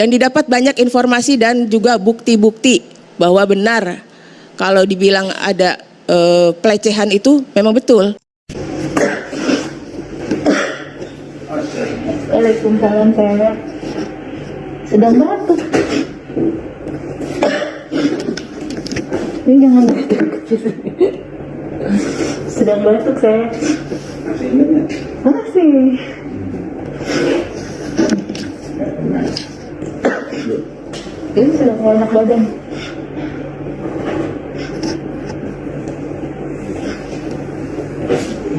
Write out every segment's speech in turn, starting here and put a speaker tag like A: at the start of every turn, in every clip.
A: Dan didapat banyak informasi dan juga bukti-bukti bahwa benar kalau dibilang ada pelecehan itu memang betul.
B: Waalaikumsalam, saya sedang batuk. Ini jangan sedang batuk saya. Masih. Ini sedang gak enak badan.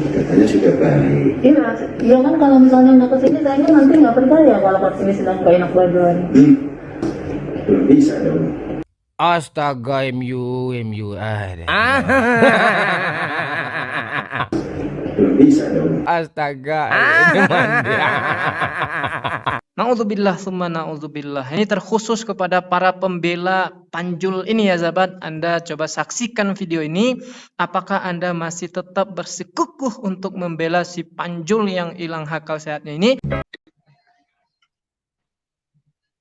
C: Katanya sudah baik.
B: Iya, ya kan kalau misalnya nggak kesini, saya kan nanti nggak percaya kalau kesini sedang gak enak badan.
C: Belum bisa dong.
D: Astaga, MU ada.
C: Belum bisa dong.
D: Astaga,
E: Na'udzubillah summa na'udzubillah. Ini terkhusus kepada para pembela Panjul ini ya sahabat. Anda coba saksikan video ini. Apakah Anda masih tetap bersikukuh untuk membela si Panjul yang hilang akal sehatnya ini?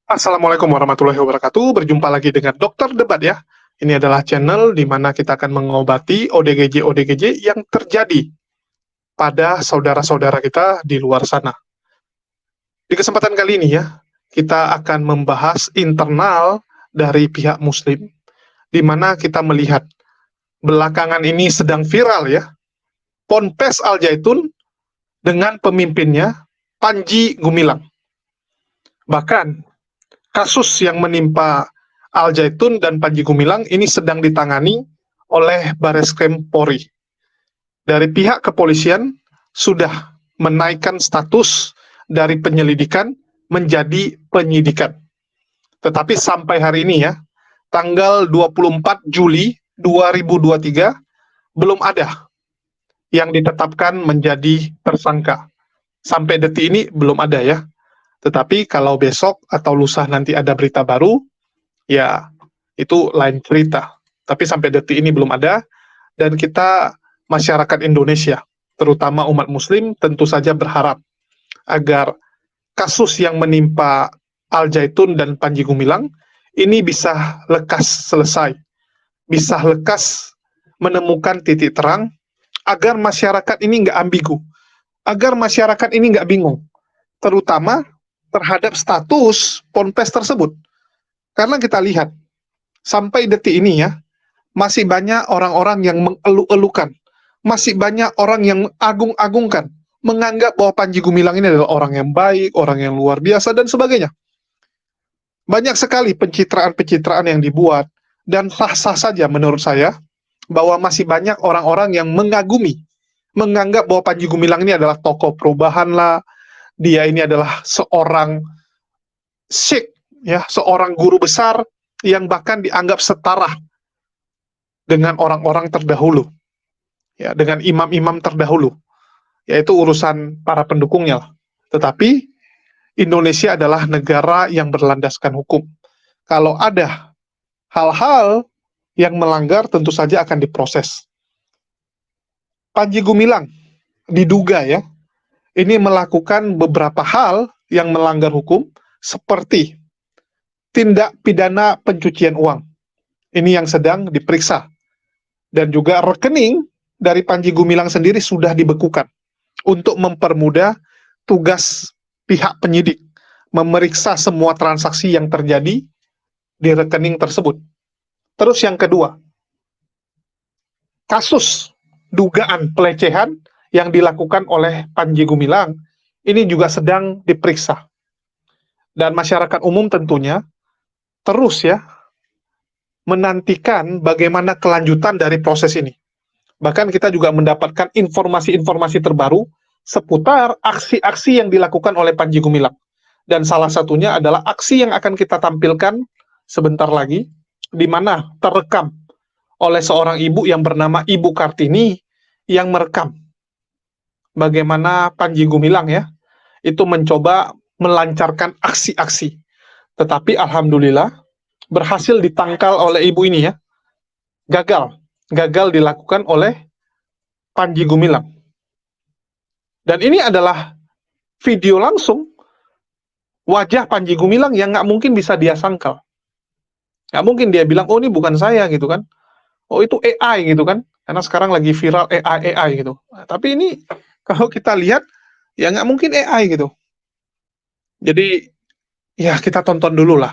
F: Assalamualaikum warahmatullahi wabarakatuh. Berjumpa lagi dengan Dokter Debat ya. Ini adalah channel di mana kita akan mengobati ODGJ yang terjadi pada saudara-saudara kita di luar sana. Di kesempatan kali ini ya, kita akan membahas internal dari pihak Muslim, di mana kita melihat belakangan ini sedang viral ya, Ponpes Al Zaitun dengan pemimpinnya Panji Gumilang. Bahkan kasus yang menimpa Al Zaitun dan Panji Gumilang ini sedang ditangani oleh Bareskrim Polri. Dari pihak kepolisian sudah menaikkan status dari penyelidikan menjadi penyidikan. Tetapi sampai hari ini ya, tanggal 24 Juli 2023, belum ada yang ditetapkan menjadi tersangka. Sampai detik ini belum ada ya. Tetapi kalau besok atau lusa nanti ada berita baru, ya itu lain cerita. Tapi sampai detik ini belum ada, dan kita masyarakat Indonesia, terutama umat Muslim, tentu saja berharap agar kasus yang menimpa Al Zaitun dan Panji Gumilang ini bisa lekas selesai, bisa lekas menemukan titik terang, agar masyarakat ini nggak ambigu, agar masyarakat ini nggak bingung, terutama terhadap status Ponpes tersebut. Karena kita lihat, sampai detik ini ya, masih banyak orang-orang yang mengeluh-elukan, masih banyak orang yang mengagung-agungkan, menganggap bahwa Panji Gumilang ini adalah orang yang baik, orang yang luar biasa, dan sebagainya. Banyak sekali pencitraan-pencitraan yang dibuat, dan sah-sah saja menurut saya, bahwa masih banyak orang-orang yang mengagumi, menganggap bahwa Panji Gumilang ini adalah tokoh perubahan lah, dia ini adalah seorang syekh, ya, seorang guru besar, yang bahkan dianggap setara dengan orang-orang terdahulu, ya, dengan imam-imam terdahulu. Yaitu urusan para pendukungnya lah. Tetapi Indonesia adalah negara yang berlandaskan hukum. Kalau ada hal-hal yang melanggar, tentu saja akan diproses. Panji Gumilang diduga ya, ini melakukan beberapa hal yang melanggar hukum, seperti tindak pidana pencucian uang. Ini yang sedang diperiksa. Dan juga rekening dari Panji Gumilang sendiri sudah dibekukan, untuk mempermudah tugas pihak penyidik memeriksa semua transaksi yang terjadi di rekening tersebut. Terus yang kedua, kasus dugaan pelecehan yang dilakukan oleh Panji Gumilang ini juga sedang diperiksa. Dan masyarakat umum tentunya terus ya menantikan bagaimana kelanjutan dari proses ini. Bahkan kita juga mendapatkan informasi-informasi terbaru seputar aksi-aksi yang dilakukan oleh Panji Gumilang. Dan salah satunya adalah aksi yang akan kita tampilkan sebentar lagi, di mana terekam oleh seorang ibu yang bernama Ibu Kartini, yang merekam bagaimana Panji Gumilang ya, itu mencoba melancarkan aksi-aksi. Tetapi alhamdulillah berhasil ditangkal oleh ibu ini ya. Gagal dilakukan oleh Panji Gumilang. Dan ini adalah video langsung wajah Panji Gumilang yang nggak mungkin bisa dia sangkal. Nggak mungkin dia bilang, oh ini bukan saya gitu kan. Oh itu AI gitu kan. Karena sekarang lagi viral AI gitu. Nah, tapi ini kalau kita lihat, ya nggak mungkin AI gitu. Jadi ya kita tonton dulu lah.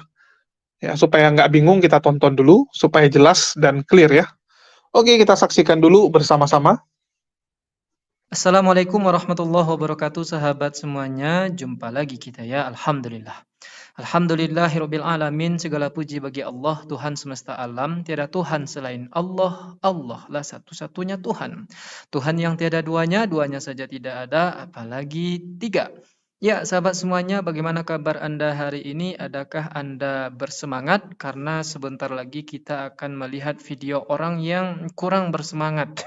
F: Ya, supaya nggak bingung kita tonton dulu, supaya jelas dan clear ya. Oke, kita saksikan dulu bersama-sama.
E: Assalamualaikum warahmatullahi wabarakatuh, sahabat semuanya. Jumpa lagi kita ya, Alhamdulillah. Alhamdulillahirabbil alamin, segala puji bagi Allah, Tuhan semesta alam. Tiada Tuhan selain Allah. Allah lah satu-satunya Tuhan. Tuhan yang tiada duanya, duanya saja tidak ada, apalagi tiga. Ya, sahabat semuanya, bagaimana kabar Anda hari ini? Adakah Anda bersemangat? Karena sebentar lagi kita akan melihat video orang yang kurang bersemangat.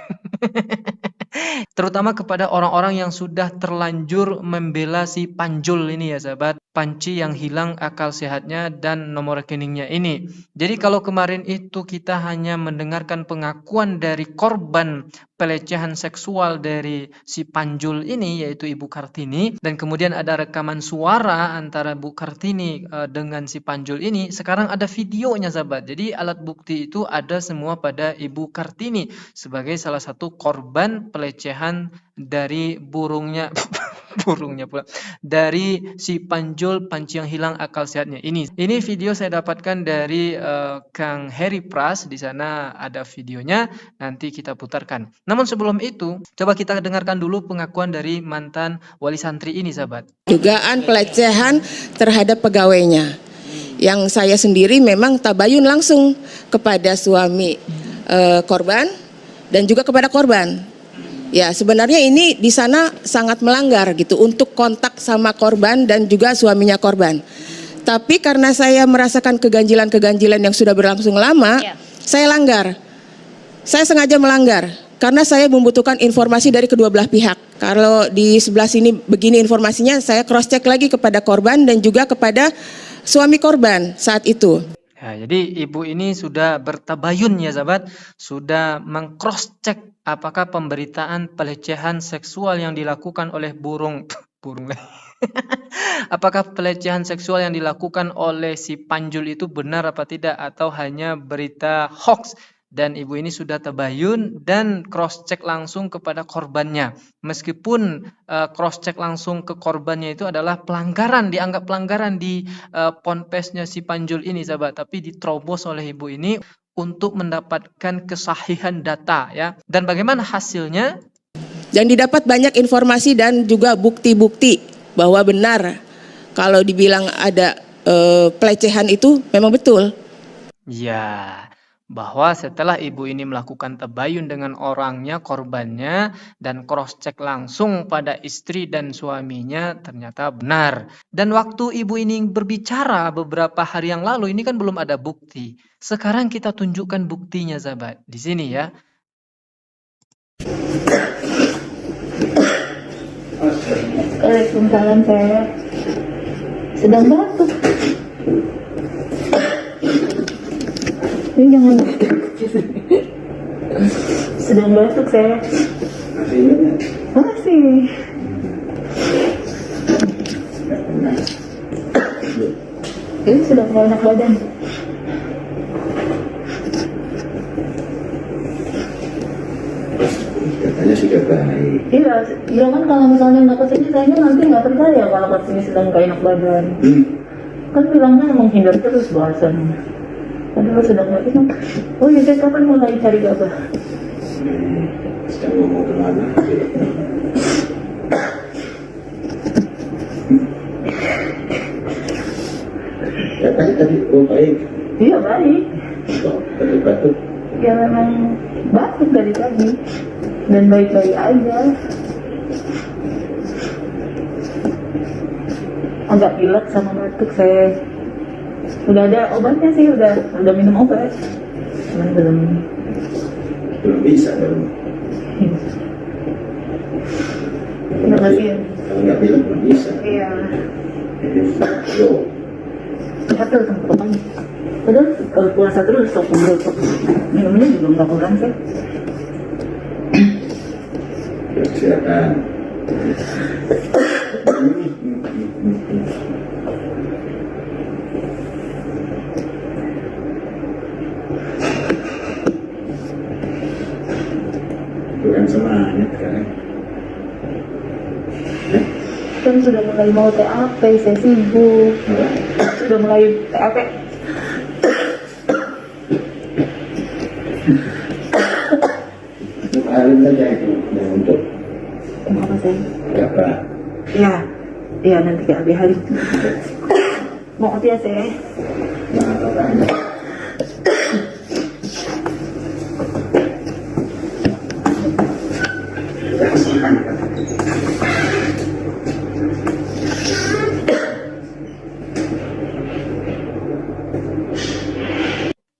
E: Terutama kepada orang-orang yang sudah terlanjur membela si Panjul ini ya sahabat. Panci yang hilang akal sehatnya dan nomor rekeningnya ini. Jadi kalau kemarin itu kita hanya mendengarkan pengakuan dari korban pelecehan seksual dari si Panjul ini, yaitu Ibu Kartini, dan kemudian ada rekaman suara antara Bu Kartini dengan si Panjul ini. Sekarang ada videonya sahabat. Jadi alat bukti itu ada semua pada Ibu Kartini sebagai salah satu korban pelecehan dari burungnya pula dari si Panjul, panci yang hilang akal sehatnya ini. Ini video saya dapatkan dari Kang Heri Pras. Di sana ada videonya, nanti kita putarkan. Namun sebelum itu, coba kita dengarkan dulu pengakuan dari mantan wali santri ini sahabat.
A: Dugaan pelecehan terhadap pegawainya. Yang saya sendiri memang tabayun langsung kepada suami korban dan juga kepada korban. Ya, sebenarnya ini di sana sangat melanggar gitu untuk kontak sama korban dan juga suaminya korban. Tapi karena saya merasakan keganjilan-keganjilan yang sudah berlangsung lama, saya langgar. Saya sengaja melanggar karena saya membutuhkan informasi dari kedua belah pihak. Kalau di sebelah sini begini informasinya, saya cross check lagi kepada korban dan juga kepada suami korban saat itu.
E: Ya, jadi ibu ini sudah bertabayun ya sahabat, sudah meng-cross check apakah pemberitaan pelecehan seksual yang dilakukan oleh apakah pelecehan seksual yang dilakukan oleh si Panjul itu benar apa tidak atau hanya berita hoax. Dan ibu ini sudah tabayun dan cross check langsung kepada korbannya. Meskipun cross check langsung ke korbannya itu adalah pelanggaran, dianggap pelanggaran di ponpesnya si Panjul ini sahabat, tapi diterobos oleh ibu ini untuk mendapatkan kesahihan data ya. Dan bagaimana hasilnya?
A: Dan didapat banyak informasi dan juga bukti-bukti bahwa benar kalau dibilang ada pelecehan itu memang betul.
E: Ya, bahwa setelah ibu ini melakukan tabayun dengan orangnya, korbannya, dan cross check langsung pada istri dan suaminya, ternyata benar. Dan waktu ibu ini berbicara beberapa hari yang lalu, ini kan belum ada bukti. Sekarang kita tunjukkan buktinya sahabat. Di sini ya.
B: Waalaikumsalam, saya sedang batuk. Ini jangan sedang batuk saya. Masih. Ini sudah nggak enak badan.
C: Katanya sudah baik.
B: Iya, jangan kalau misalnya nggak kesini, saya nanti nggak percaya kalau kesini sedang nggak enak badan. Kan bilangnya menghindar terus bahasannya. Padahal sedang nggak enak. Oh iya, saya kapan mulai cari gabah?
C: Sedang ngomong kemana? Ya tadi oh baik.
B: Iya baik.
C: Oh, tadi batuk.
B: Ya memang batuk dari tadi dan baik-baik aja. Agak pilek sama batuk saya. Udah ada obatnya sih, udah minum obat. Cuman belum
C: bisa dong.
B: Terima kasih.
C: Kalau nggak bilang belum bisa.
B: Iya.
C: Yo.
B: Gatel tenggorokannya. Padahal kalau puasa terus sok minumnya juga nggak kurang sih.
C: Silakan. kurang semangat sekarang.
B: Kan sudah mulai mau TAP, saya sibuk. Sudah mulai TAP.
C: Kemarin saja itu yang untuk
B: Apa sih?
C: apa?
B: Iya, iya nanti ke abi hari. Mau ya saya.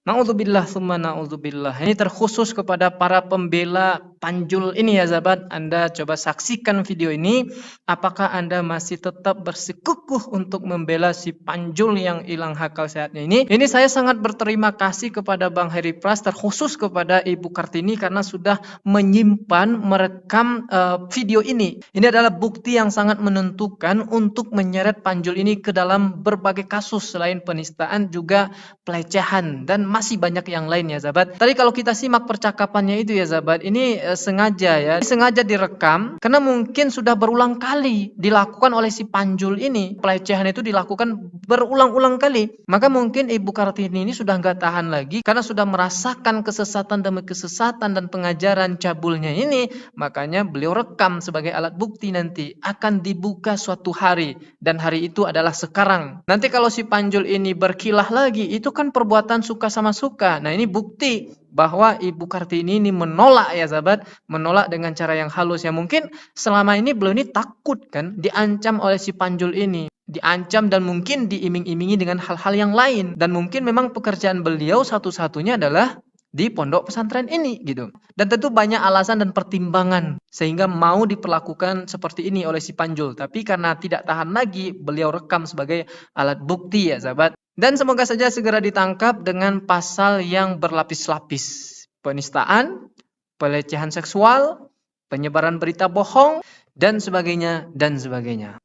E: Na'udzubillah summa na'udzubillah. Ini terkhusus kepada para pembela Panjul ini ya sahabat. Anda coba saksikan video ini. Apakah Anda masih tetap bersikukuh untuk membela si Panjul yang hilang akal sehatnya ini? Ini saya sangat berterima kasih kepada Bang Heri Pras, terkhusus kepada Ibu Kartini karena sudah menyimpan, merekam video ini. Ini adalah bukti yang sangat menentukan untuk menyeret Panjul ini ke dalam berbagai kasus selain penistaan juga pelecehan dan masih banyak yang lain ya sahabat. Tadi kalau kita simak percakapannya itu ya sahabat, ini sengaja direkam karena mungkin sudah berulang kali dilakukan oleh si Panjul ini. Pelecehan itu dilakukan berulang-ulang kali. Maka mungkin Ibu Kartini ini sudah nggak tahan lagi karena sudah merasakan kesesatan demi kesesatan dan pengajaran cabulnya ini. Makanya beliau rekam sebagai alat bukti, nanti akan dibuka suatu hari dan hari itu adalah sekarang. Nanti kalau si Panjul ini berkilah lagi, itu kan perbuatan suka sama suka. Nah ini bukti bahwa Ibu Kartini ini menolak ya sahabat, menolak dengan cara yang halus ya. Mungkin selama ini beliau ini takut kan, diancam oleh si Panjul ini, diancam dan mungkin diiming-imingi dengan hal-hal yang lain, dan mungkin memang pekerjaan beliau satu-satunya adalah di pondok pesantren ini gitu. Dan tentu banyak alasan dan pertimbangan sehingga mau diperlakukan seperti ini oleh si Panjul. Tapi karena tidak tahan lagi, beliau rekam sebagai alat bukti ya sahabat. Dan semoga saja segera ditangkap dengan pasal yang berlapis-lapis. Penistaan, pelecehan seksual, penyebaran berita bohong, dan sebagainya, dan sebagainya.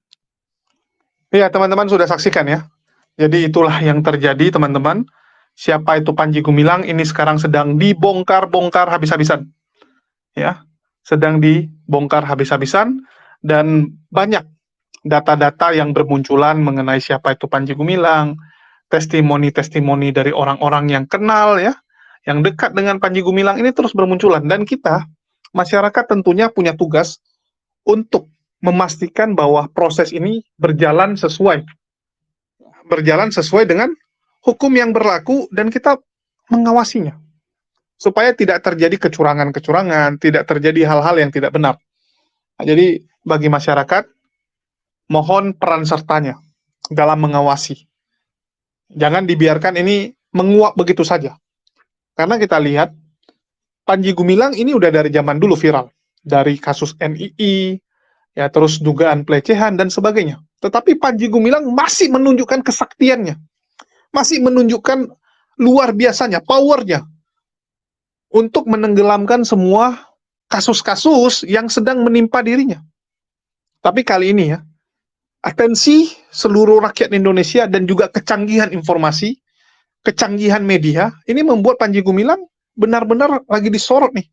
F: Iya, teman-teman sudah saksikan ya. Jadi itulah yang terjadi, teman-teman. Siapa itu Panji Gumilang ini sekarang sedang dibongkar-bongkar habis-habisan. Ya, sedang dibongkar habis-habisan, dan banyak data-data yang bermunculan mengenai siapa itu Panji Gumilang, testimoni-testimoni dari orang-orang yang kenal ya, yang dekat dengan Panji Gumilang ini terus bermunculan, dan kita masyarakat tentunya punya tugas untuk memastikan bahwa proses ini berjalan sesuai dengan hukum yang berlaku, dan kita mengawasinya supaya tidak terjadi kecurangan-kecurangan, tidak terjadi hal-hal yang tidak benar. Nah, jadi bagi masyarakat mohon peran sertanya dalam mengawasi. Jangan dibiarkan ini menguap begitu saja. Karena kita lihat Panji Gumilang ini udah dari zaman dulu viral, dari kasus NII, ya terus dugaan pelecehan dan sebagainya. Tetapi Panji Gumilang masih menunjukkan kesaktiannya, masih menunjukkan luar biasanya, powernya untuk menenggelamkan semua kasus-kasus yang sedang menimpa dirinya. Tapi kali ini ya, atensi seluruh rakyat Indonesia dan juga kecanggihan informasi, kecanggihan media, ini membuat Panji Gumilang benar-benar lagi disorot nih.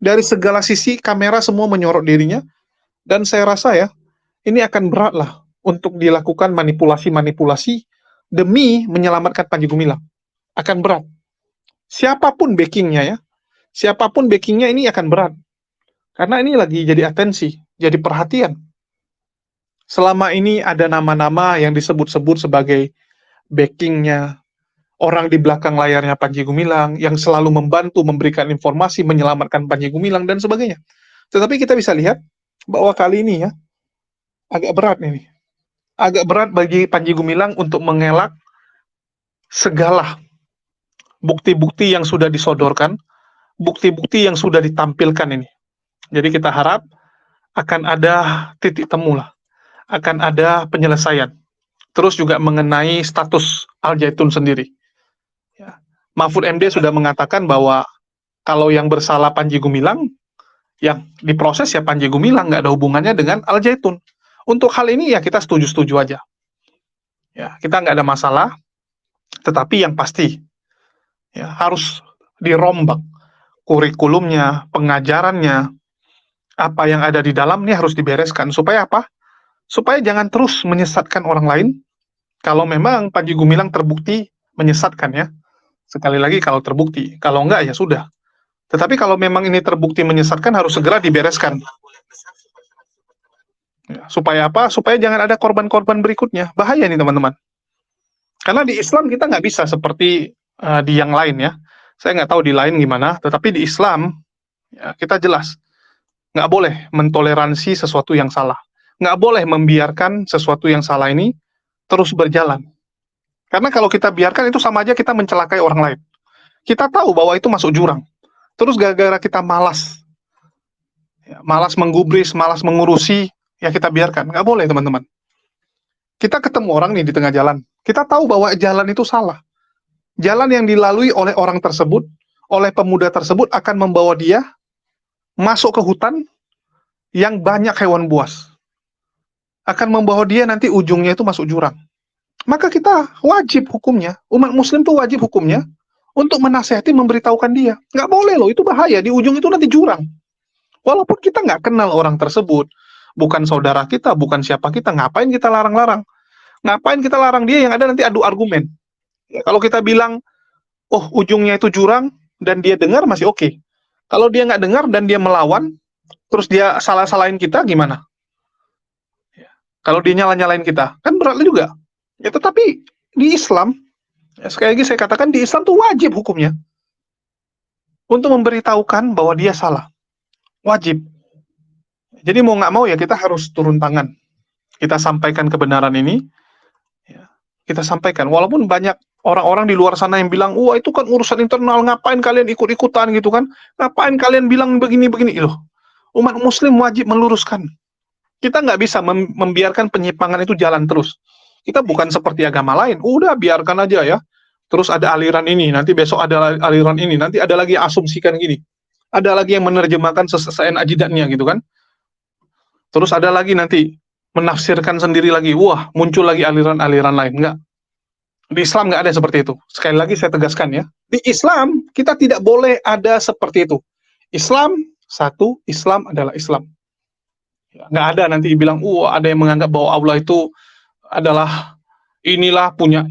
F: Dari segala sisi kamera semua menyorot dirinya, dan saya rasa ya, ini akan berat lah untuk dilakukan manipulasi-manipulasi demi menyelamatkan Panji Gumilang. Akan berat. Siapapun backingnya ya, siapapun backingnya ini akan berat. Karena ini lagi jadi atensi, jadi perhatian. Selama ini ada nama-nama yang disebut-sebut sebagai backingnya, orang di belakang layarnya Panji Gumilang, yang selalu membantu memberikan informasi, menyelamatkan Panji Gumilang, dan sebagainya. Tetapi kita bisa lihat bahwa kali ini ya, agak berat ini. Agak berat bagi Panji Gumilang untuk mengelak segala bukti-bukti yang sudah disodorkan, bukti-bukti yang sudah ditampilkan ini. Jadi kita harap akan ada titik temu lah, akan ada penyelesaian. Terus juga mengenai status Al Zaitun sendiri. Ya. Mahfud MD sudah mengatakan bahwa kalau yang bersalah Panji Gumilang, yang diproses ya Panji Gumilang, nggak ada hubungannya dengan Al Zaitun. Untuk hal ini ya kita setuju-setuju aja. Ya, kita nggak ada masalah, tetapi yang pasti ya harus dirombak kurikulumnya, pengajarannya, apa yang ada di dalam ini harus dibereskan. Supaya apa? Supaya jangan terus menyesatkan orang lain. Kalau memang Panji Gumilang terbukti menyesatkan ya. Sekali lagi kalau terbukti. Kalau enggak ya sudah. Tetapi kalau memang ini terbukti menyesatkan harus segera dibereskan. Ya, supaya apa? Supaya jangan ada korban-korban berikutnya. Bahaya nih teman-teman. Karena di Islam kita nggak bisa seperti di yang lain ya. Saya nggak tahu di lain gimana, tetapi di Islam ya, kita jelas nggak boleh mentoleransi sesuatu yang salah. Nggak boleh membiarkan sesuatu yang salah ini terus berjalan. Karena kalau kita biarkan itu sama aja kita mencelakai orang lain. Kita tahu bahwa itu masuk jurang. Terus gara-gara kita malas, ya, malas menggubris, malas mengurusi, ya kita biarkan. Nggak boleh teman-teman. Kita ketemu orang nih di tengah jalan. Kita tahu bahwa jalan itu salah. Jalan yang dilalui oleh orang tersebut, oleh pemuda tersebut akan membawa dia masuk ke hutan yang banyak hewan buas. Akan membawa dia nanti ujungnya itu masuk jurang. Maka kita wajib hukumnya, umat muslim tuh wajib hukumnya untuk menasehati, memberitahukan dia. Nggak boleh loh, itu bahaya, di ujung itu nanti jurang. Walaupun kita nggak kenal orang tersebut, bukan saudara kita, bukan siapa kita, ngapain kita larang-larang? Ngapain kita larang dia, yang ada nanti adu argumen. Ya, kalau kita bilang, oh ujungnya itu jurang, dan dia dengar masih oke. Kalau dia nggak dengar dan dia melawan, terus dia salah-salahin kita, gimana? Ya. Kalau dia nyala-nyalain kita, kan berat juga. Ya, tetapi di Islam, ya, sekali lagi saya katakan di Islam tuh wajib hukumnya untuk memberitahukan bahwa dia salah. Wajib. Jadi mau nggak mau ya kita harus turun tangan. Kita sampaikan kebenaran ini, ya, kita sampaikan. Walaupun banyak orang-orang di luar sana yang bilang, wah itu kan urusan internal, ngapain kalian ikut-ikutan gitu kan? Ngapain kalian bilang begini-begini? Loh, umat muslim wajib meluruskan. Kita nggak bisa membiarkan penyimpangan itu jalan terus. Kita bukan seperti agama lain, udah biarkan aja ya. Terus ada aliran ini, nanti besok ada aliran ini, nanti ada lagi yang asumsikan gini. Ada lagi yang menerjemahkan seenak jidatnya gitu kan. Terus ada lagi nanti menafsirkan sendiri lagi, wah muncul lagi aliran-aliran lain. Enggak. Di Islam nggak ada seperti itu. Sekali lagi saya tegaskan ya. Di Islam kita tidak boleh ada seperti itu. Islam satu, Islam adalah Islam. Nggak ada nanti bilang, ada yang menganggap bahwa Allah itu adalah inilah punya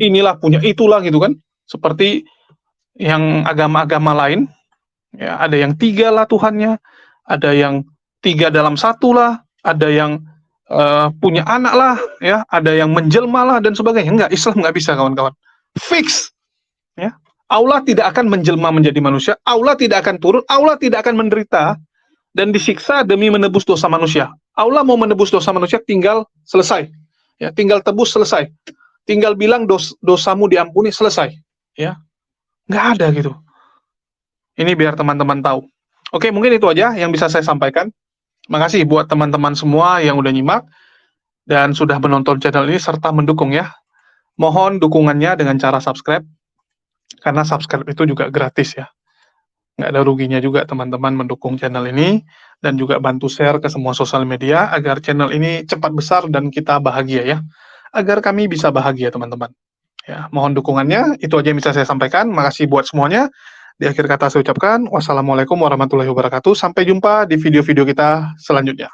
F: itulah gitu kan. Seperti yang agama-agama lain, ya, ada yang 3 lah Tuhannya, ada yang 3 dalam 1 lah, ada yang punya anak lah, ya, ada yang menjelma lah dan sebagainya. Enggak, Islam nggak bisa kawan-kawan. Fix, ya. Allah tidak akan menjelma menjadi manusia, Allah tidak akan turun, Allah tidak akan menderita dan disiksa demi menebus dosa manusia. Allah mau menebus dosa manusia tinggal selesai, ya, tinggal tebus selesai, tinggal bilang dosamu diampuni selesai, ya, nggak ada gitu. Ini biar teman-teman tahu. Oke, mungkin itu aja yang bisa saya sampaikan. Makasih buat teman-teman semua yang udah nyimak dan sudah menonton channel ini serta mendukung ya. Mohon dukungannya dengan cara subscribe, karena subscribe itu juga gratis ya. Nggak ada ruginya juga teman-teman mendukung channel ini, dan juga bantu share ke semua sosial media agar channel ini cepat besar dan kita bahagia ya. Agar kami bisa bahagia teman-teman. Ya, mohon dukungannya, itu aja yang bisa saya sampaikan. Makasih buat semuanya. Di akhir kata saya ucapkan, wassalamualaikum warahmatullahi wabarakatuh. Sampai jumpa di video-video kita selanjutnya.